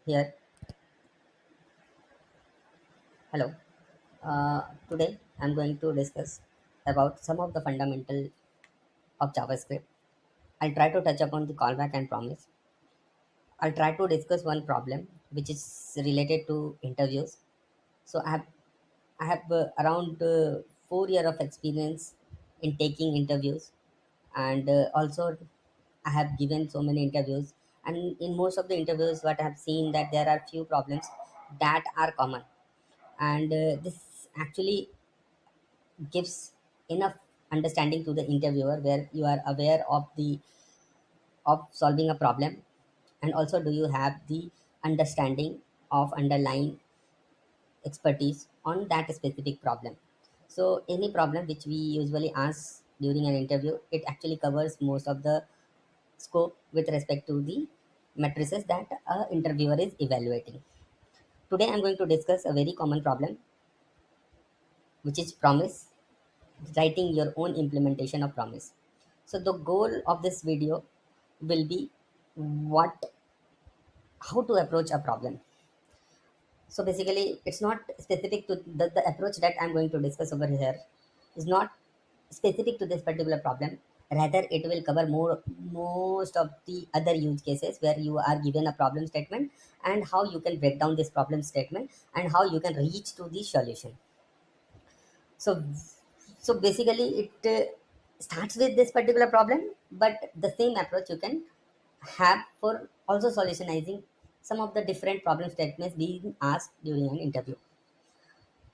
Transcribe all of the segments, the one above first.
Here, hello. Today, I'm going to discuss about some of the fundamental of JavaScript. I'll try to touch upon the callback and promise. I'll try to discuss one problem which is related to interviews. So I have around 4 years of experience in taking interviews, and also I have given so many interviews. And in most of the interviews, what I have seen that there are few problems that are common, and this actually gives enough understanding to the interviewer where you are aware of solving a problem, and also do you have the understanding of underlying expertise on that specific problem. So any problem which we usually ask during an interview, it actually covers most of the scope with respect to the matrices that a interviewer is evaluating. Today I'm going to discuss a very common problem, which is promise, writing your own implementation of promise. So the goal of this video will be what how to approach a problem. So basically it's not specific to the approach that I'm going to discuss over here is not specific to this particular problem. Rather, it will cover most of the other use cases where you are given a problem statement and how you can break down this problem statement and how you can reach to the solution. So so basically it starts with this particular problem, but the same approach you can have for also solutionizing some of the different problem statements being asked during an interview.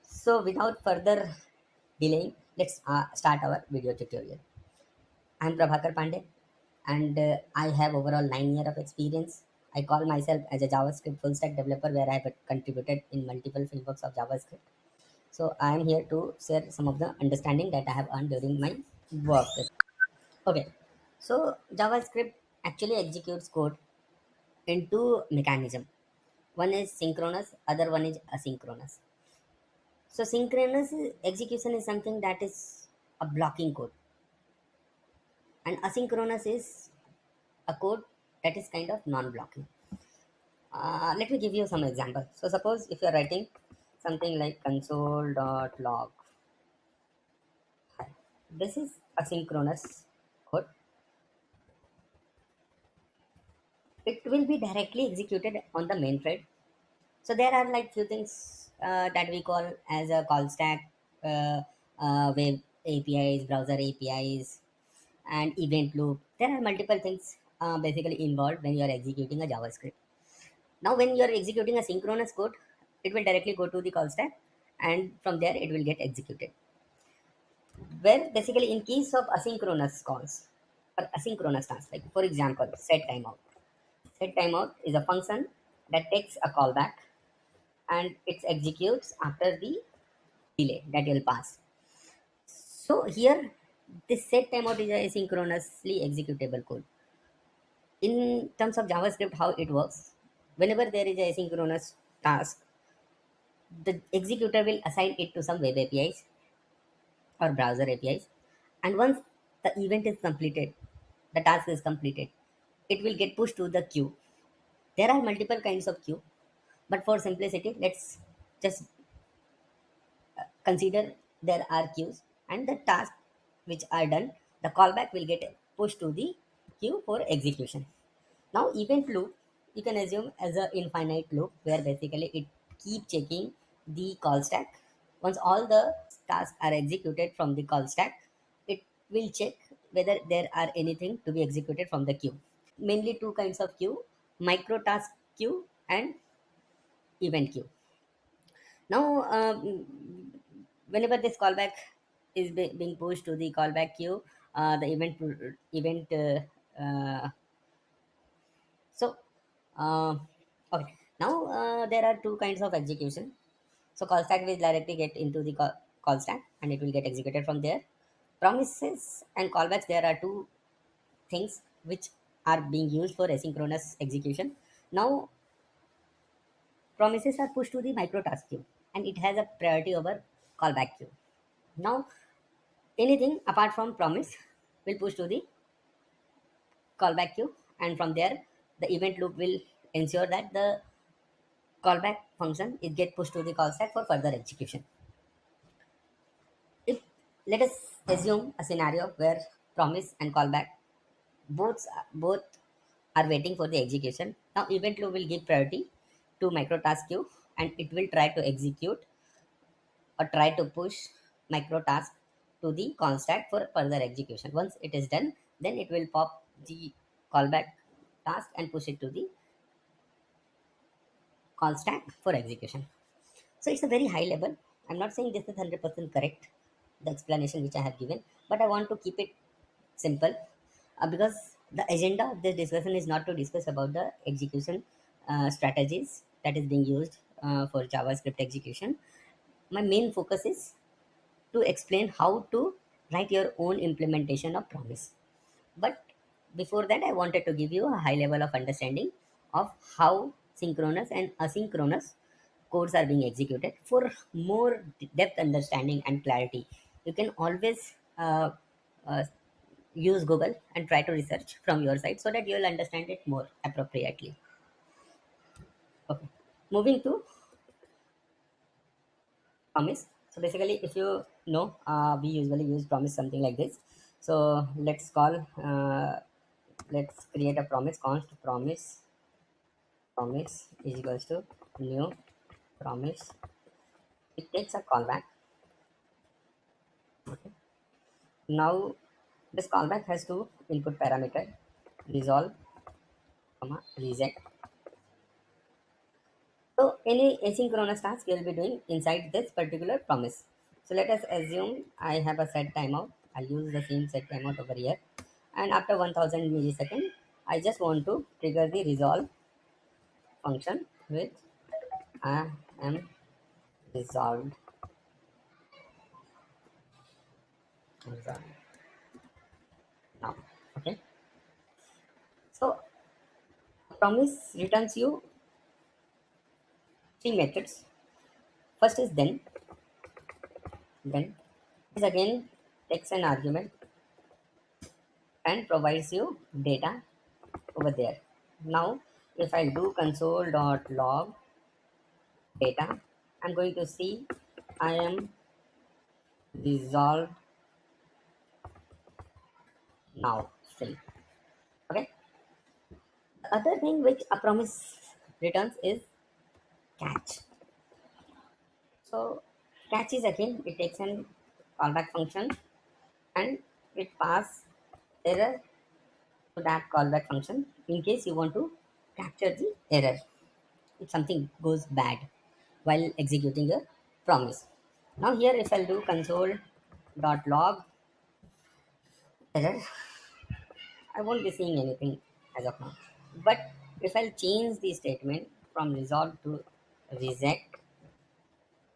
So without further delaying, let's start our video tutorial. I'm Prabhakar Pandey, and I have overall 9 years of experience. I call myself as a JavaScript full stack developer where I have contributed in multiple frameworks of JavaScript. So I am here to share some of the understanding that I have earned during my work. Okay, so JavaScript actually executes code into mechanism. One is synchronous, other one is asynchronous. So synchronous execution is something that is a blocking code, and asynchronous is a code that is kind of non-blocking. Let me give you some example. So suppose if you are writing something like console.log, this is asynchronous code. It will be directly executed on the main thread. So there are like few things that we call as a call stack, web APIs, browser APIs, and event loop. There are multiple things basically involved when you are executing a JavaScript. Now, when you are executing a synchronous code, it will directly go to the call stack, and from there it will get executed. Where basically in case of asynchronous calls or asynchronous tasks, like for example, set timeout. Set timeout is a function that takes a callback and it executes after the delay that will pass. So here, this set timeout is a synchronously executable code. In terms of JavaScript, how it works, whenever there is a asynchronous task, the executor will assign it to some web APIs or browser APIs, and once the event is completed, the task is completed, it will get pushed to the queue. There are multiple kinds of queue, but for simplicity, let's just consider there are queues, and the tasks which are done, the callback will get pushed to the queue for execution. Now, event loop, you can assume as a infinite loop where basically it keep checking the call stack. Once all the tasks are executed from the call stack, it will check whether there are anything to be executed from the queue. Mainly two kinds of queue: micro task queue and event queue. Now, whenever this callback is being pushed to the callback queue, the event so okay. Now there are two kinds of execution. So call stack will directly get into the call stack and it will get executed from there. Promises and callbacks, there are two things which are being used for asynchronous execution. Now promises are pushed to the micro task queue and it has a priority over callback queue. Now anything apart from promise will push to the callback queue, and from there the event loop will ensure that the callback function it get pushed to the call stack for further execution. If let us assume a scenario where promise and callback both are waiting for the execution. Now event loop will give priority to micro task queue and it will try to execute or try to push micro task to the call stack for further execution. Once it is done, then it will pop the callback task and push it to the call stack for execution. So it's a very high level. I'm not saying this is 100% correct, the explanation which I have given, but I want to keep it simple because the agenda of this discussion is not to discuss about the execution strategies that is being used for JavaScript execution. My main focus is to explain how to write your own implementation of promise. But before that, I wanted to give you a high level of understanding of how synchronous and asynchronous codes are being executed. For more depth understanding and clarity, you can always uh, use Google and try to research from your side so that you will understand it more appropriately. Okay. Moving to promise. So basically, if you know, we usually use promise something like this. So let's create a promise const promise is equals to new promise. It takes a callback. Okay. Now this callback has two input parameter resolve, reset. So any asynchronous task you'll be doing inside this particular promise. So let us assume I have a set timeout. I'll use the same set timeout over here. And after 1000 millisecond, I just want to trigger the resolve function which I am resolved. Resolved now. Okay. So promise returns you three methods. First is then is again takes an argument and provides you data over there. Now, if I do console.log data, I'm going to see I am resolved now still. Okay. The other thing which a promise returns is catch. So catch is again it takes an callback function and it pass error to that callback function in case you want to capture the error if something goes bad while executing a promise. Now here if I'll do console.log error, I won't be seeing anything as of now. But if I'll change the statement from resolve to reject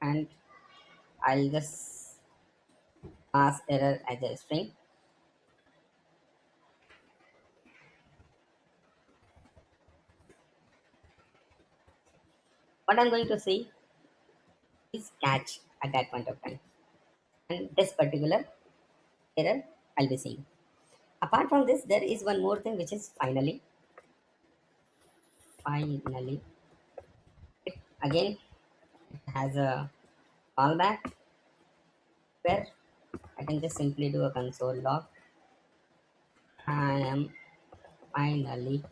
and I'll just pass error as a string, what I'm going to see is catch at that point of time. And this particular error I'll be seeing. Apart from this, there is one more thing which is finally. It again has a callback where I can just simply do a console log. I am finally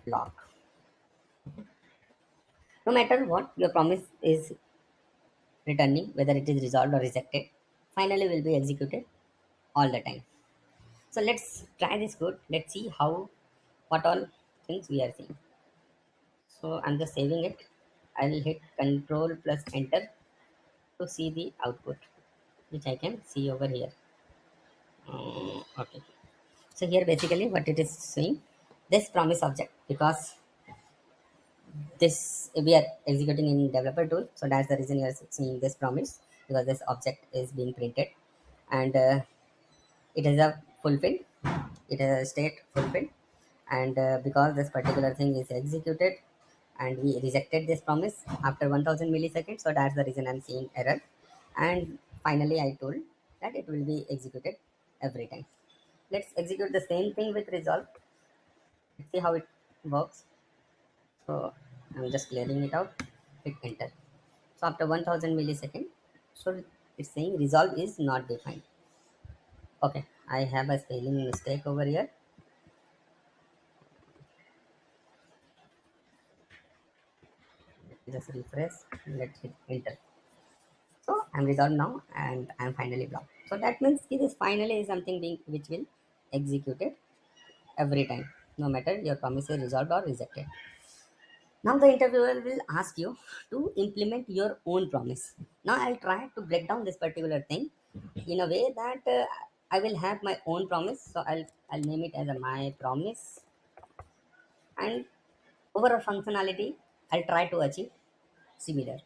logged. No matter what your promise is returning, whether it is resolved or rejected, finally will be executed all the time. So let's try this code. Let's see how what all things we are seeing. So I'm just saving it. I'll hit Control plus Enter to see the output, which I can see over here. Okay. So here basically what it is saying, this promise object because this we are executing in developer tool, so that's the reason you are seeing this promise because this object is being printed and it is a fulfilled, it is a state fulfilled and because this particular thing is executed and we rejected this promise after 1000 milliseconds, so that's the reason I'm seeing error and finally I told that it will be executed every time. Let's execute the same thing with resolve. Let's see how it works. So I'm just clearing it out. hit enter. So after 1000 millisecond, so it's saying resolve is not defined. Okay, I have a spelling mistake over here. Just refresh. Let's hit enter. So I'm resolved now and I'm finally blocked. So that means this finally is something being which will executed every time, no matter your promise is resolved or rejected. Now the interviewer will ask you to implement your own promise. Now I'll try to break down this particular thing in a way that I will have my own promise. So I'll name it as a my promise, and overall functionality I'll try to achieve similar.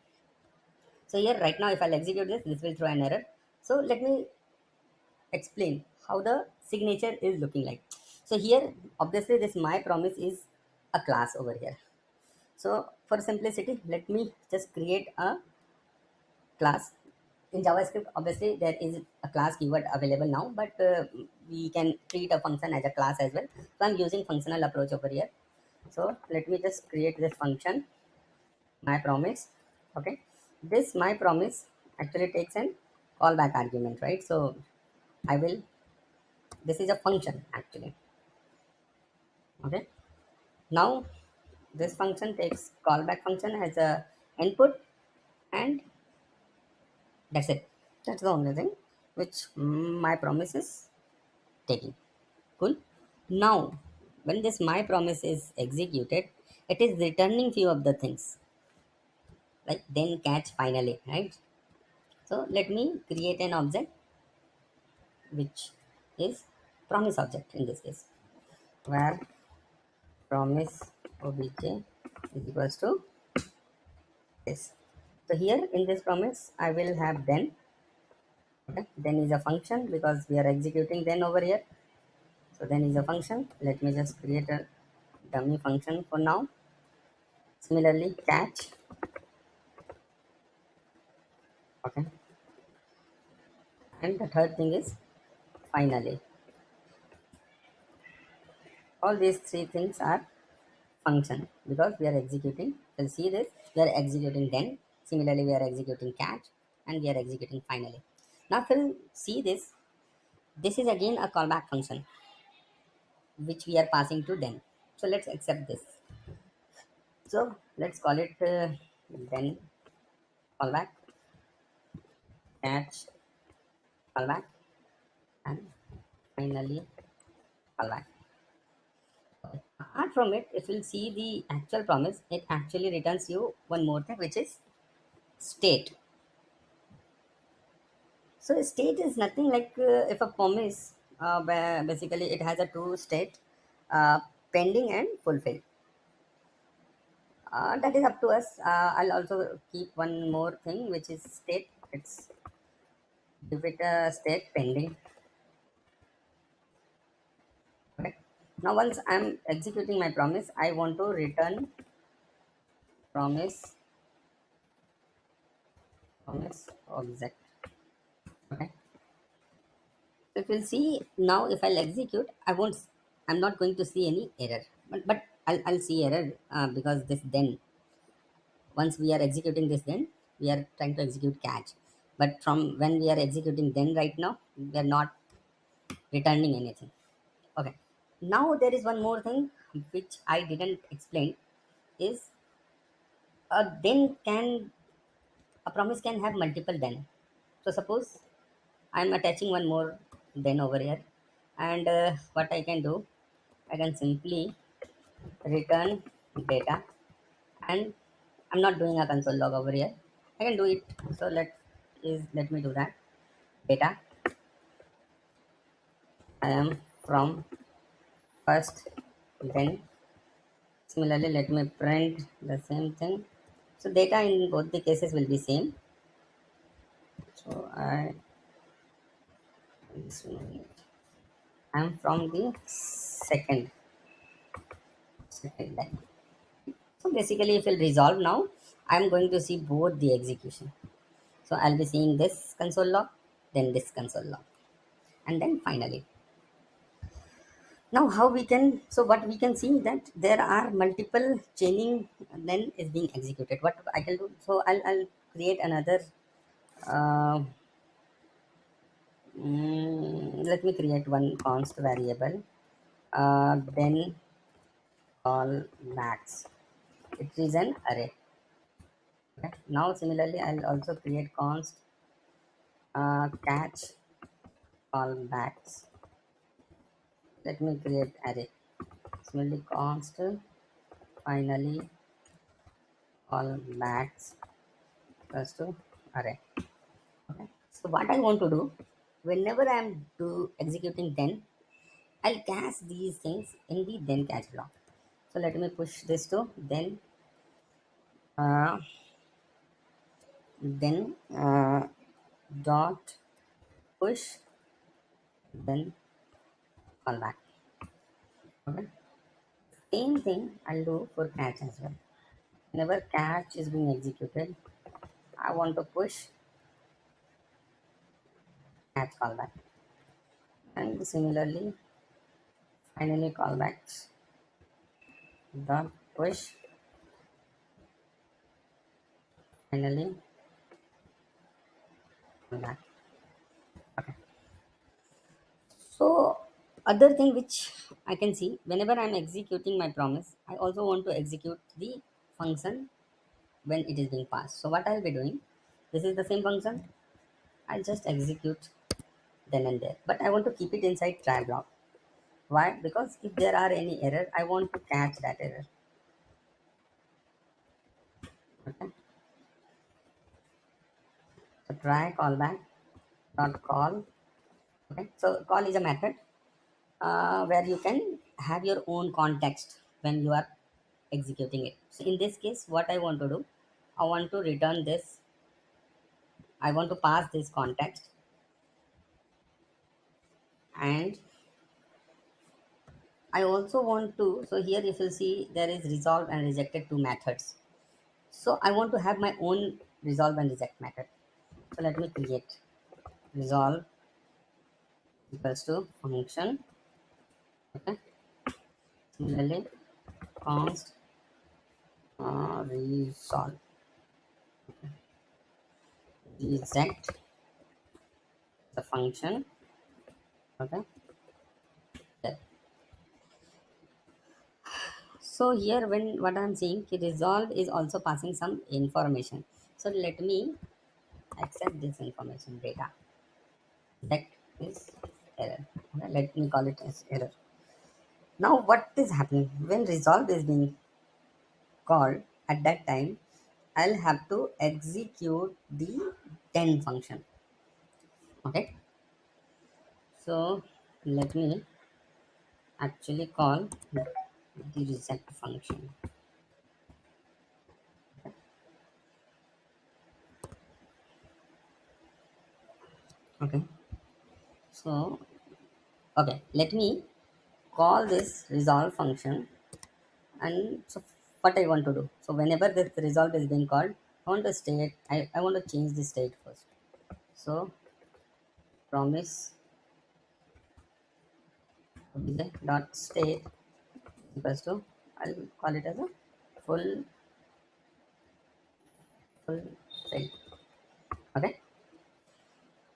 So here right now if I'll execute this will throw an error. So let me explain how the signature is looking like. So here obviously this my promise is a class over here. So for simplicity, let me just create a class. In JavaScript, obviously there is a class keyword available now, but we can treat a function as a class as well. So I'm using functional approach over here. So let me just create this function, my promise. Okay, this my promise actually takes an callback argument, right? So I will. This is a function actually. Okay. Now this function takes callback function as a input, and that's it. That's the only thing which my promise is taking. Cool. Now, when this my promise is executed, it is returning few of the things like then catch finally, right? So let me create an object which is promise object in this case, where promise obj is equals to this. So here in this promise, I will have then. Okay, then is a function because we are executing then over here. So then is a function. Let me just create a dummy function for now. Similarly, catch. Okay. And the third thing is finally. All these three things are function because we are executing. We'll see this. We are executing then. Similarly, we are executing catch and we are executing finally. Now, if we'll see this, this is again a callback function which we are passing to then. So let's accept this. So let's call it then callback, catch, callback, and finally callback. Apart from it, if you'll see the actual promise, it actually returns you one more thing, which is state. So state is nothing like if a promise, basically it has a two state, pending and fulfilled. That is up to us. I'll also keep one more thing, which is state. It's give it a state pending. Okay. Now once I'm executing my promise, I want to return promise promise object. Okay. So if you'll see now, if I'll execute, I'm not going to see any error, but I'll see error because this then, once we are executing this then, we are trying to execute catch. But from when we are executing then right now, we are not returning anything. Okay. Now there is one more thing which I didn't explain is then can a promise can have multiple then. So suppose I'm attaching one more then over here, and what I can do, I can simply return data, and I'm not doing a console log over here. I can do it. So let me do that. Data. I am from first then. Similarly, let me print the same thing. So data in both the cases will be same. So I'm from the second line. So basically, if we'll resolve now, I'm going to see both the execution. So I'll be seeing this console log, then this console log, and then finally. Now how we can, so what we can see that there are multiple chaining then is being executed. What I can do, so I'll create another uh, let me create one const variable, then call max. It is an array. Okay. Now similarly I'll also create const catch callbacks. Let me create array. Similarly const finally callbacks plus to array. Okay. So what I want to do, whenever I'm do executing then, I'll catch these things in the then catch block. So let me push this to uh, then dot push then callback. Okay. Same thing I'll do for catch as well. Whenever catch is being executed, I want to push catch callback. And similarly, finally callbacks dot push finally callback. Okay. So other thing which I can see, whenever I'm executing my promise, I also want to execute the function when it is being passed. So what I'll be doing, this is the same function. I'll just execute then and there. But I want to keep it inside try block. Why? Because if there are any error, I want to catch that error. Okay. So try callback dot call. Okay. So call is a method where you can have your own context when you are executing it. So in this case, what I want to do, I want to return this. I want to pass this context, and I also want to. So here, if you see, there is resolve and rejected two methods. So I want to have my own resolve and reject method. So let me create resolve equals to function. Okay. Similarly, const resolve reject the function. Okay. Yeah. So here when what I'm saying resolve is also passing some information. So let me accept this information data. That is error. Okay, let me call it as error. Now what is happening when resolve is being called at that time, I'll have to execute the then function. Okay. So let me actually call the reject function. Okay. So okay, let me call this resolve function. And so what I want to do, so whenever this result is being called, I want to state, I want to change the state first. So promise dot state equals to, I'll call it as a full full state. Okay.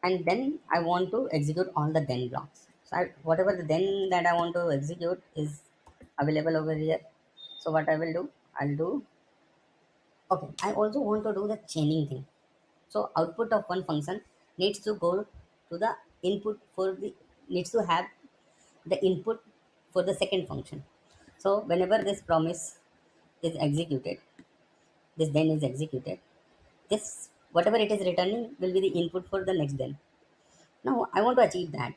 And then I want to execute all the then blocks. So whatever the then that I want to execute is available over here. So what I will do, I'll do, okay, I also want to do the chaining thing. So output of one function needs to go to the input for the, needs to have the input for the second function. So whenever this promise is executed, this then is executed, this whatever it is returning will be the input for the next then. Now I want to achieve that.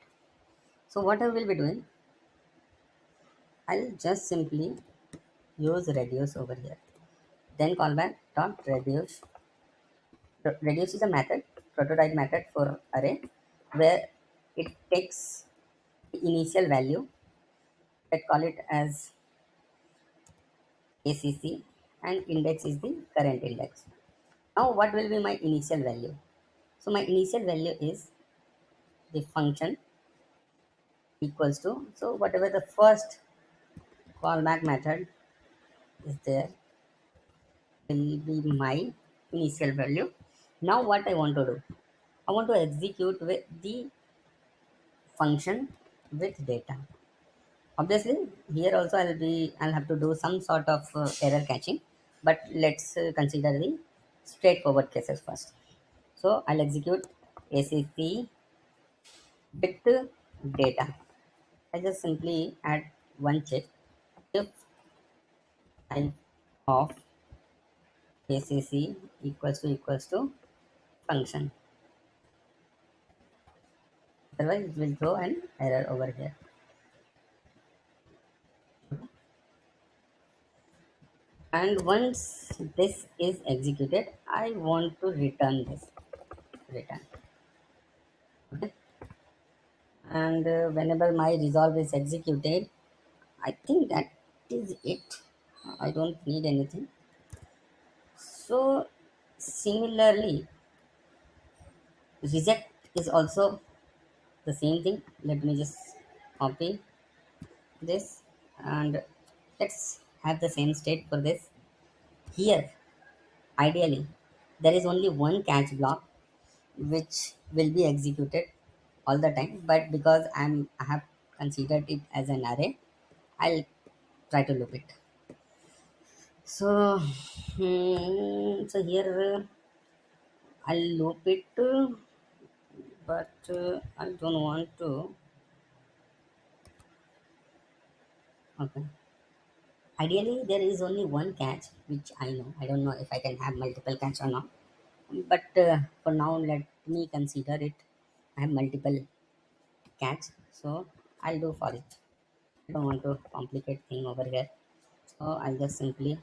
So what I will be doing, I'll just simply use reduce over here. Then callback dot reduce. Reduce is a method, prototype method for array, where it takes the initial value. Let's call it as ACC, and index is the current index. Now, what will be my initial value? So, my initial value is the function equals to, so whatever the first callback method is there will be my initial value. Now what I want to do, I want to execute with the function with data. Obviously here also I'll have to do some sort of error catching, but let's consider the straightforward cases first. So I'll execute acc with data. I just simply add one check. If type of acc equals to function, otherwise it will throw an error over here. And once this is executed, I want to return this, return. Okay. And whenever my resolve is executed, I think that is it. I don't need anything. So similarly, reject is also the same thing. Let me just copy this, and let's have the same state for this. Here, ideally, there is only one catch block which will be executed all the time, but because I have considered it as an array, I'll try to loop it. So, so here I'll loop it, but I don't want to. Okay. Ideally, there is only one catch, which I know. I don't know if I can have multiple catch or not. But for now, let me consider it. I have multiple catch, so I'll do for it. I don't want to complicate thing over here, so I'll just simply.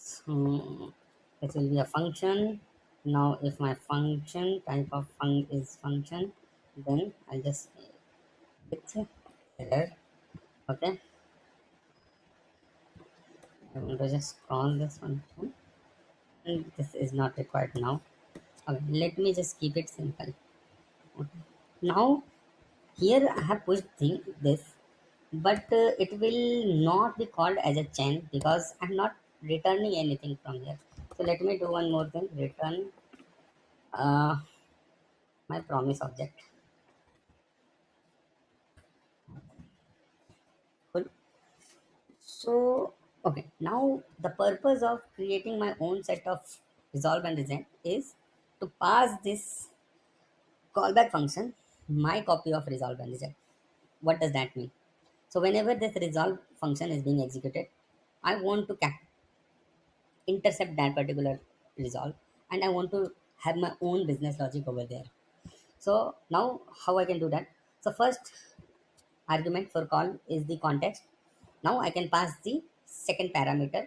This will be a function. Now, if my function type of is function, then I'll just with error. Okay, I want to just call this function, and this is not required now. Okay, let me just keep it simple. Okay. Now here I have pushed this, but it will not be called as a chain because I'm not returning anything from here. So let me do one more thing. Return uh, my promise object. Cool. So, okay, now the purpose of creating my own set of resolve and reject is to pass this callback function my copy of resolve and reject. What does that mean? So, whenever this resolve function is being executed, I want to intercept that particular resolve, and I want to have my own business logic over there. So, now how I can do that? So, first argument for call is the context. Now I can pass the second parameter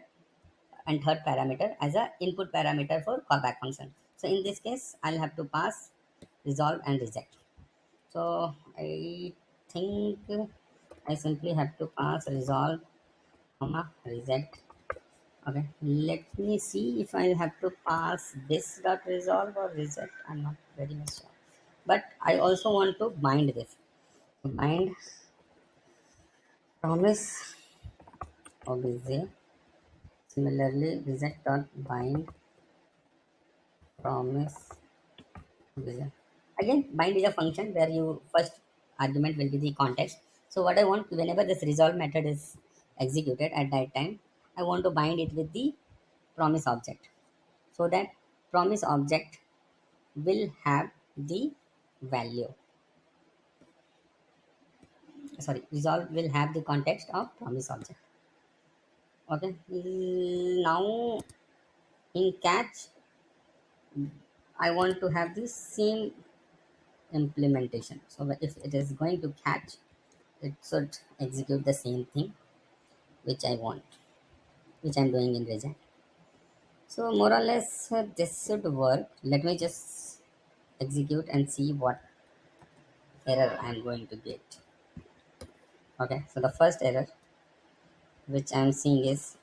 and third parameter as a input parameter for callback function. So in this case, I'll have to pass resolve and reject. So I think I simply have to pass resolve comma reject. Okay, let me see if I'll have to pass this dot resolve or reject. I'm not very much sure. But I also want to bind this. So bind promise obj. Similarly, reject dot bind promise. Again, bind is a function where you first argument will be the context. So what I want, whenever this resolve method is executed at that time, I want to bind it with the promise object, so that promise object will have the value. Sorry, resolve will have the context of promise object. Okay. Now in catch, I want to have the same implementation. So if it is going to catch, it should execute the same thing which I want, which I'm doing in reject. So more or less this should work. Let me just execute and see what error I'm going to get. Okay, so the first error which I'm seeing is,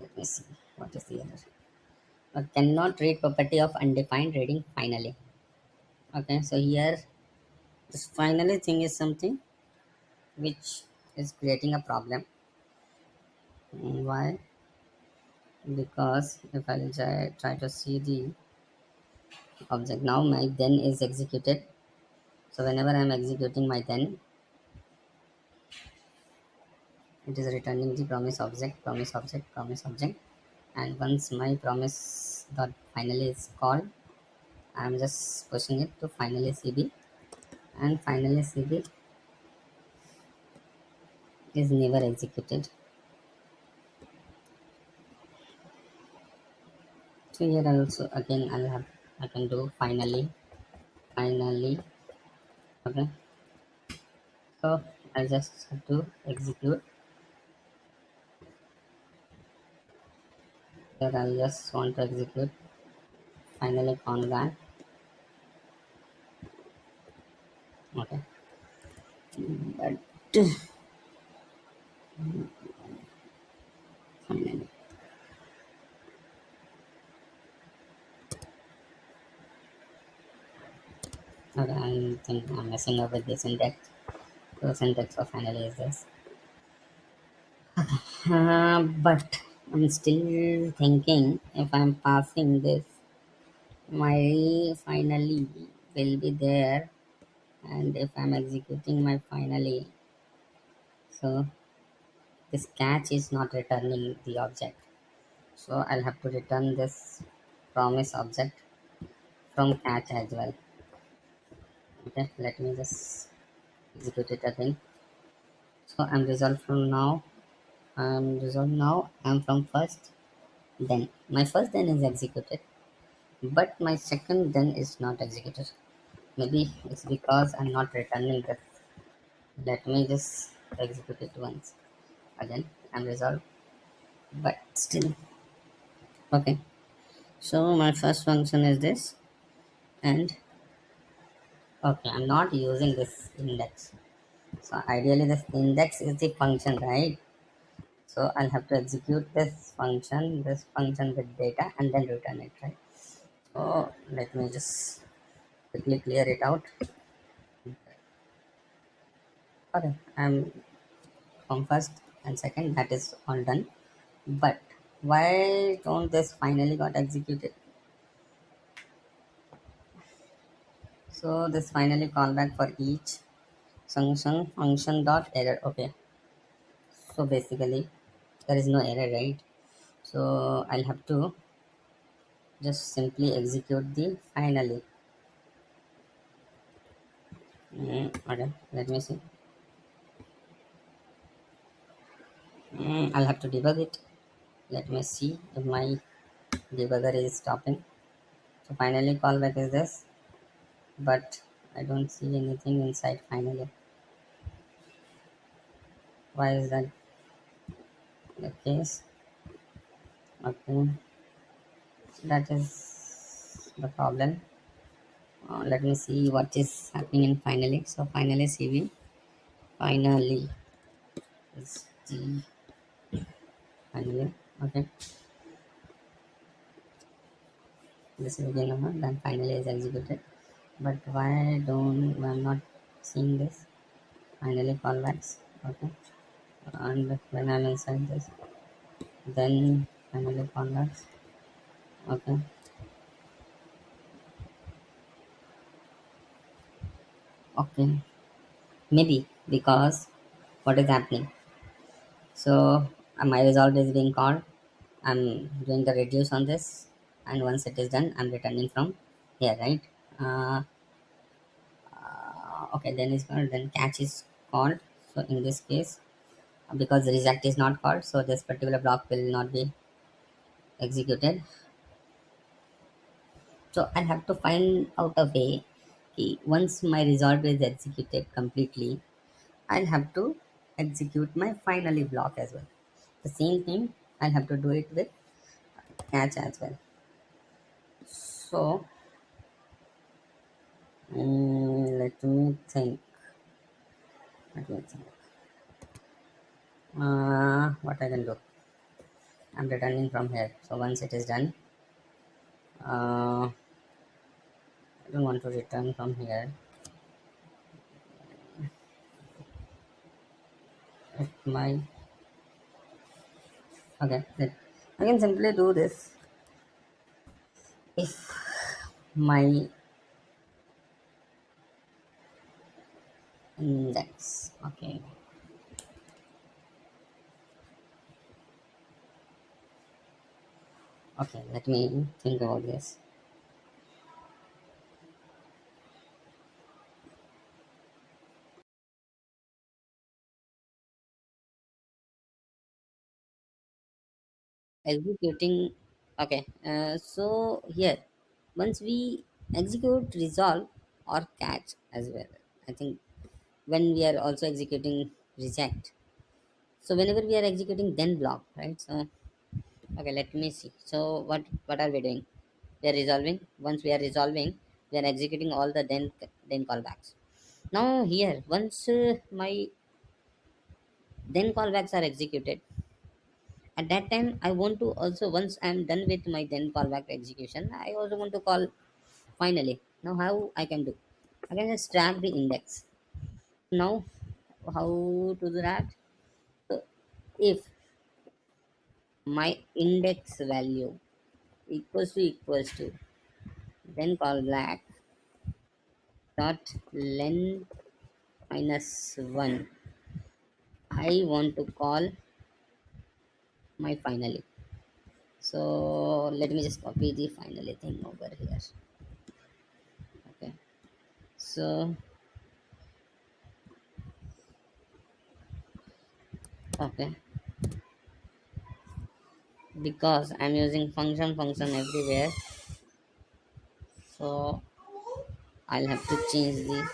let me see what is the error. Cannot read property of undefined reading finally. Okay, so here This finally thing is something which is creating a problem. Why? Because if I try to see the object now, my then is executed. So whenever I'm executing my then, it is returning the promise object, promise object, promise object. And once my promise dot finally is called, I'm just pushing it to finally cb, and finally cb is never executed. So here also again I can do finally. Okay, so I just have to execute. Here I just want to execute finally on that. Okay, but finally. Okay, I think I'm messing up with the syntax. So syntax for finally is this. But I'm still thinking if I'm passing this, my finally will be there, and if I'm executing my finally, so this catch is not returning the object. So I'll have to return this promise object from catch as well. Okay, let me just execute it again. So I'm resolved from now. I'm resolved now. I'm from first. Then my first then is executed, but my second then is not executed. Maybe it's because I'm not returning this. Let me just execute it once. Again, I'm resolved, but still. Okay. So my first function is this, and okay, I'm not using this index. So ideally, this index is the function, right? So I'll have to execute this function with data, and then return it, right? So let me just quickly clear it out. Okay, I'm from first and second, that is all done. But why don't this finally got executed? So this finally callback for each function dot error. Okay, so basically there is no error, right? So I'll have to just simply execute the finally. Okay, let me see. I'll have to debug it. Let me see if my debugger is stopping. So finally callback is this, but I don't see anything inside finally. Why is that the case? Okay, that is the problem. Let me see what is happening in finally. So finally cv finally is the finally. Okay, this is again number, then finally is executed. But why don't I'm not seeing this finally callbacks? Okay, and when I'm inside this, then finally callbacks. Okay, okay, maybe because what is happening? So my result is being called. I'm doing the reduce on this, and once it is done, I'm returning from here, right? Uh, okay, then is called, then catch is called. So in this case, because reject is not called, so this particular block will not be executed. So I'll have to find out a way. Once my resolve is executed completely, I'll have to execute my finally block as well. The same thing, I'll have to do it with catch as well. So let me think. Let me think. What I can do? I'm returning from here. So once it is done, I don't want to return from here. If my okay, I can simply do this if my index. Okay, let me think about this. Executing. Okay, so here once we execute resolve or catch as well, I think when we are also executing reject, so whenever we are executing then block, right? So okay, let me see. So what are we doing? We are resolving. Once we are resolving, we are executing all the then callbacks. Now here once my then callbacks are executed, at that time I want to also, once I'm done with my then callback execution, I also want to call finally. Now how I can do? I can just track the index. Now how to do that? So if my index value equals to then callback dot len minus 1, I want to call my finally. So let me just copy the finally thing over here. Okay, so okay, because I'm using function everywhere, so I'll have to change the.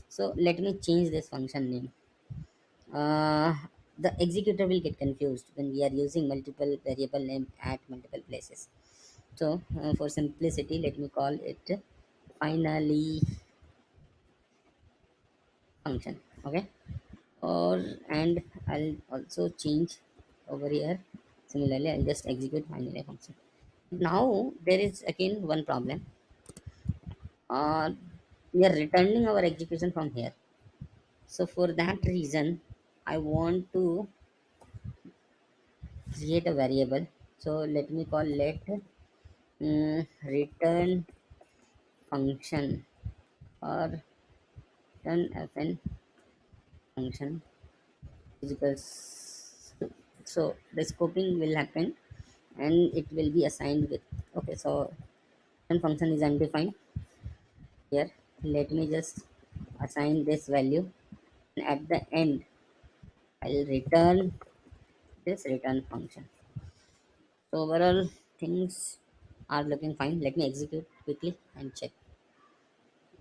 So let me change this function name. uh, the executor will get confused when we are using multiple variable name at multiple places. So for simplicity, let me call it finally function. Okay, or and I'll also change over here. Similarly, I'll just execute finally function. Now there is again one problem. uh, we are returning our execution from here. So for that reason, I want to create a variable. So let me call let return function or return fn function is equals. So the scoping will happen and it will be assigned with. Okay, so return function is undefined here. Let me just assign this value, and at the end I'll return this return function. So overall things are looking fine. Let me execute quickly and check.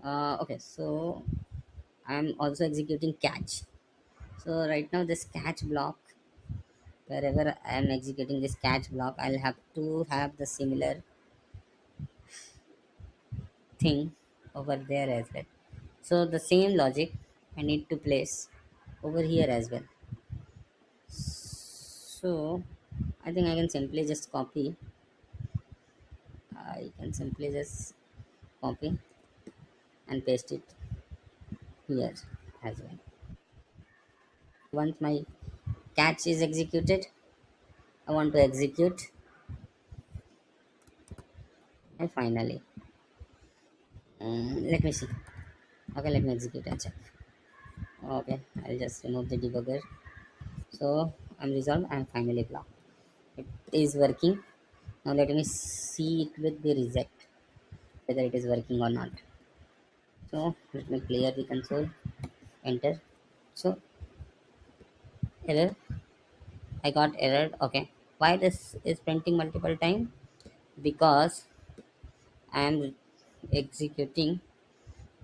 Okay, so I'm also executing catch. So right now this catch block, wherever I'm executing this catch block, I'll have to have the similar thing over there as well. So the same logic I need to place over here as well. So I think I can simply just copy. I can simply just copy and paste it here as well. Once my catch is executed, I want to execute and finally. Let me see. Okay, let me execute and check. Okay, I'll just remove the debugger. So I'm resolved and finally blocked. It is working. Now let me see it with the reject whether it is working or not. So let me clear the console. Enter. So error. I got error. Okay. Why this is printing multiple time? Because I'm executing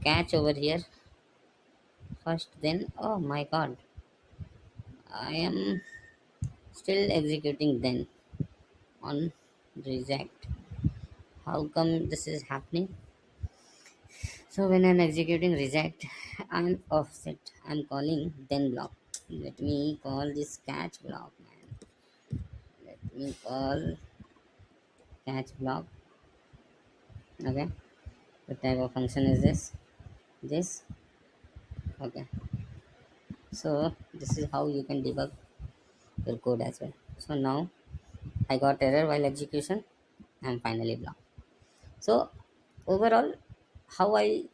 catch over here first. Then oh my god, I am still executing then on reject. How come this is happening? So when I'm executing reject and offset, I'm calling then block. Let me call this catch block, man. Let me call catch block. Okay. What type of function is this? This. Okay. So this is how you can debug your code as well. So now I got error while execution and finally blocked. So overall, how I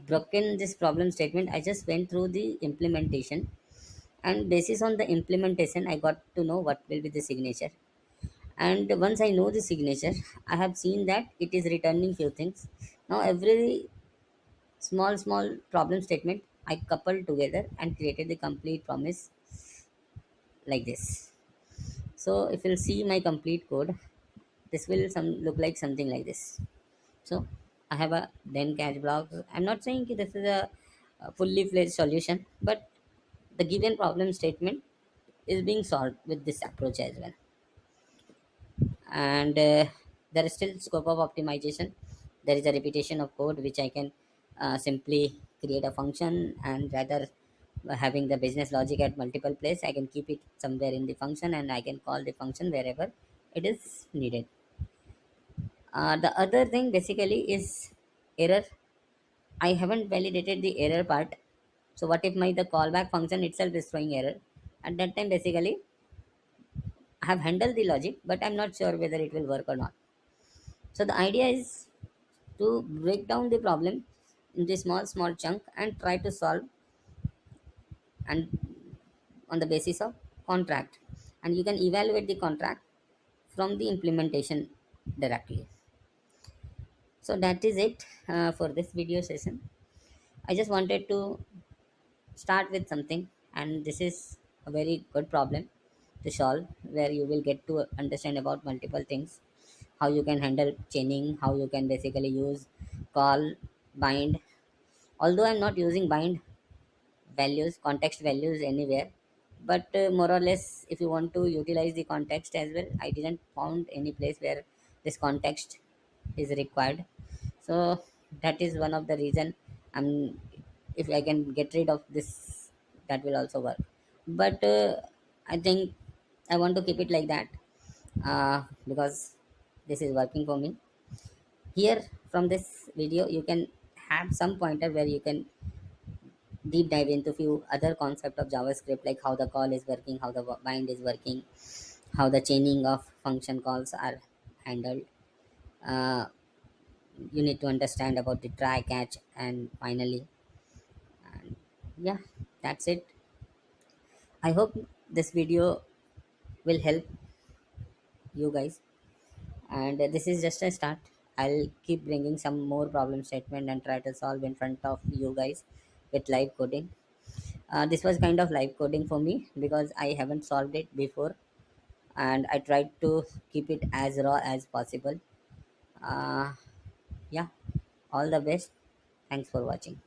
broken this problem statement, I just went through the implementation, and basis on the implementation I got to know what will be the signature. And once I know the signature, I have seen that it is returning few things. Now every small problem statement I coupled together and created the complete promise like this. So if you'll see my complete code, this will some look like something like this. So I have a then catch block. I'm not saying this is a fully fledged solution, but the given problem statement is being solved with this approach as well. And there is still scope of optimization. There is a repetition of code which I can simply create a function, and rather having the business logic at multiple place, I can keep it somewhere in the function and I can call the function wherever it is needed. The other thing basically is error. I haven't validated the error part. So what if my the callback function itself is throwing error? At that time, basically, I have handled the logic, but I'm not sure whether it will work or not. So the idea is to break down the problem into small chunk and try to solve, and on the basis of contract, and you can evaluate the contract from the implementation directly. So that is it for this video session. I just wanted to start with something, and this is a very good problem to solve, where you will get to understand about multiple things, how you can handle chaining, how you can basically use call, bind. Although I'm not using bind values, context values anywhere, but more or less if you want to utilize the context as well, I didn't found any place where this context is required. So that is one of the reason I'm, if I can get rid of this, that will also work. But I think I want to keep it like that, because this is working for me. Here from this video you can have some pointer where you can deep dive into few other concept of JavaScript, like how the call is working, how the bind is working, how the chaining of function calls are handled. uh, you need to understand about the try catch, and finally, and yeah, that's it. I hope this video will help you guys, and this is just a start. I'll keep bringing some more problem statement and try to solve in front of you guys with live coding. This was kind of live coding for me because I haven't solved it before, and I tried to keep it as raw as possible. uh, yeah, all the best. Thanks for watching.